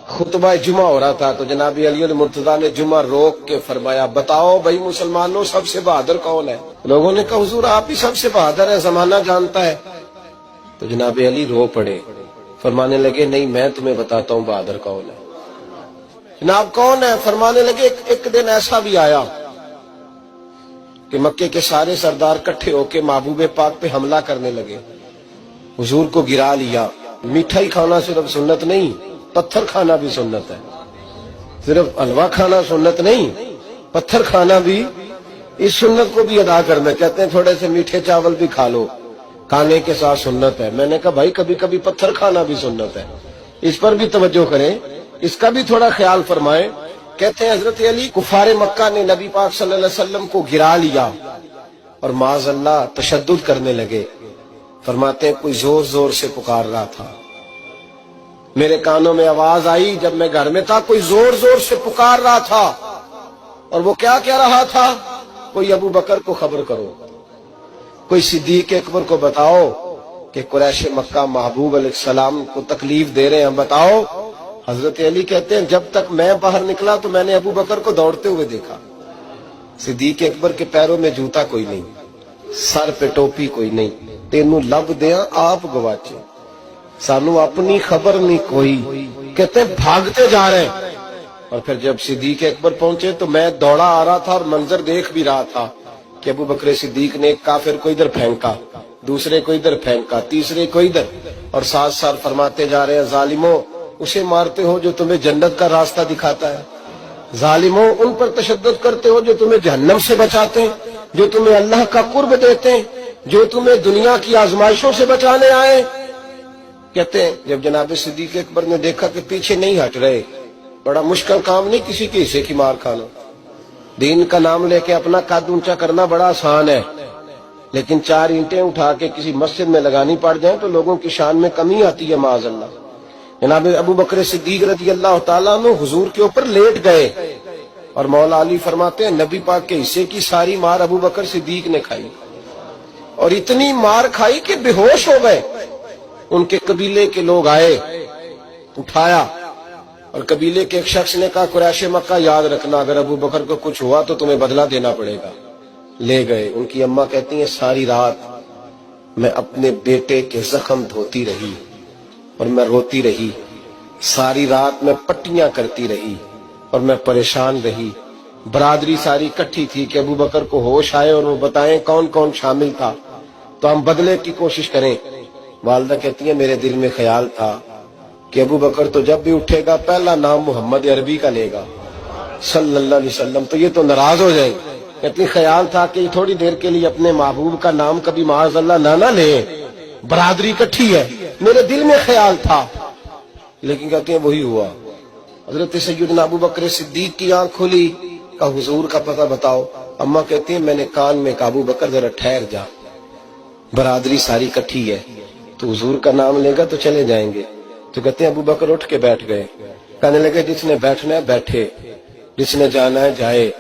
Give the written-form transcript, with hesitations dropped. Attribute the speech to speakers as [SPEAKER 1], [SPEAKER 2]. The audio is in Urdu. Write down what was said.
[SPEAKER 1] خطبہ جمعہ ہو رہا تھا تو جناب علی المرتضیٰ نے جمعہ روک کے فرمایا بتاؤ بھائی مسلمانوں سب سے بہادر کون ہے؟ لوگوں نے کہا حضور آپ ہی سب سے بہادر ہے، زمانہ جانتا ہے۔ تو جناب علی رو پڑے، فرمانے لگے نہیں میں تمہیں بتاتا ہوں بہادر کون ہے۔ جناب کون ہے؟ فرمانے لگے ایک دن ایسا بھی آیا کہ مکے کے سارے سردار کٹھے ہو کے محبوب پاک پہ حملہ کرنے لگے، حضور کو گرا لیا۔ میٹھا ہی کھانا صرف سنت نہیں، پتھر کھانا بھی سنت ہے، صرف حلوہ کھانا سنت نہیں، پتھر کھانا بھی اس سنت کو بھی ادا کرنا۔ کہتے ہیں تھوڑے سے میٹھے چاول بھی کھا لو، کھانے کے ساتھ سنت ہے۔ میں نے کہا بھائی کبھی کبھی پتھر کھانا بھی سنت ہے، اس پر بھی توجہ کریں، اس کا بھی تھوڑا خیال فرمائیں۔ کہتے ہیں حضرت علی کفار مکہ نے نبی پاک صلی اللہ علیہ وسلم کو گرا لیا اور معاذ اللہ تشدد کرنے لگے۔ فرماتے ہیں کوئی زور زور سے پکار رہا تھا، میرے کانوں میں آواز آئی جب میں گھر میں تھا، کوئی زور زور سے پکار رہا تھا، اور وہ کیا کہہ رہا تھا؟ کوئی ابو بکر کو خبر کرو، کوئی صدیق اکبر کو بتاؤ کہ قریش مکہ محبوب علیہ السلام کو تکلیف دے رہے ہیں، بتاؤ۔ حضرت علی کہتے ہیں جب تک میں باہر نکلا تو میں نے ابو بکر کو دوڑتے ہوئے دیکھا، صدیق اکبر کے پیروں میں جوتا کوئی نہیں، سر پہ ٹوپی کوئی نہیں، تینوں لب دیاں آپ گواچے، سانو اپنی خبر نہیں کوئی۔ کہتے ہیں بھاگتے جا رہے ہیں، اور پھر جب صدیق اکبر پہنچے تو میں دوڑا آ رہا تھا اور منظر دیکھ بھی رہا تھا کہ ابو بکر صدیق نے ایک کافر کو ادھر پھینکا، دوسرے کو ادھر پھینکا، تیسرے کو ادھر، اور ساتھ ساتھ فرماتے جا رہے ہیں ظالموں اسے مارتے ہو جو تمہیں جنت کا راستہ دکھاتا ہے، ظالموں ان پر تشدد کرتے ہو جو تمہیں جہنم سے بچاتے ہیں، جو تمہیں اللہ کا قرب دیتے ہیں، جو تمہیں دنیا کی آزمائشوں سے بچانے آئے۔ کہتے ہیں جب جناب صدیق اکبر نے دیکھا کہ پیچھے نہیں ہٹ رہے، بڑا مشکل کام نہیں کسی کے حصے کی مار کھانا، دین کا نام لے کے اپنا قد اونچا کرنا بڑا آسان ہے، لیکن 4 اینٹیں اٹھا کے کسی مسجد میں لگانی پڑ جائیں تو لوگوں کی شان میں کمی آتی ہے معاذ اللہ۔ جناب ابو بکر صدیق رضی اللہ تعالیٰ عنہ حضور کے اوپر لیٹ گئے، اور مولا علی فرماتے ہیں نبی پاک کے حصے کی ساری مار ابو بکر صدیق نے کھائی، اور اتنی مار کھائی کہ بے ہوش ہو گئے۔ ان کے قبیلے کے لوگ آئے، اٹھایا، اور قبیلے کے ایک شخص نے کہا قریش مکہ یاد رکھنا اگر ابو بکر کو کچھ ہوا تو تمہیں بدلہ دینا پڑے گا۔ لے گئے۔ ان کی اماں کہتی ہیں ساری رات میں اپنے بیٹے کے زخم دھوتی رہی اور میں روتی رہی، ساری رات میں پٹیاں کرتی رہی اور میں پریشان رہی۔ برادری ساری کٹھی تھی کہ ابو بکر کو ہوش آئے اور وہ بتائیں کون کون شامل تھا تو ہم بدلے کی کوشش کریں۔ والدہ کہتی ہیں میرے دل میں خیال تھا کہ ابو بکر تو جب بھی اٹھے گا پہلا نام محمد عربی کا لے گا صلی اللہ علیہ وسلم، تو یہ تو ناراض ہو جائے۔ کہتی خیال تھا کہ تھوڑی دیر کے لیے اپنے محبوب کا نام کبھی معاذ اللہ نہ لے، برادری کٹھی ہے، میرے دل میں خیال تھا، لیکن کہتے ہیں وہی ہوا۔ حضرت سیدنا ابو بکر صدیق کی آنکھ کھلی، کہا حضور کا پتہ بتاؤ۔ اماں کہتی ہیں میں نے کان میں کہا ابو بکر ذرا ٹھہر جا، برادری ساری کٹھی ہے، تو حضور کا نام لے گا تو چلے جائیں گے۔ تو کہتے ہیں ابو بکر اٹھ کے بیٹھ گئے، کہنے لگے جس نے بیٹھنا ہے بیٹھے، جس نے جانا ہے جائے۔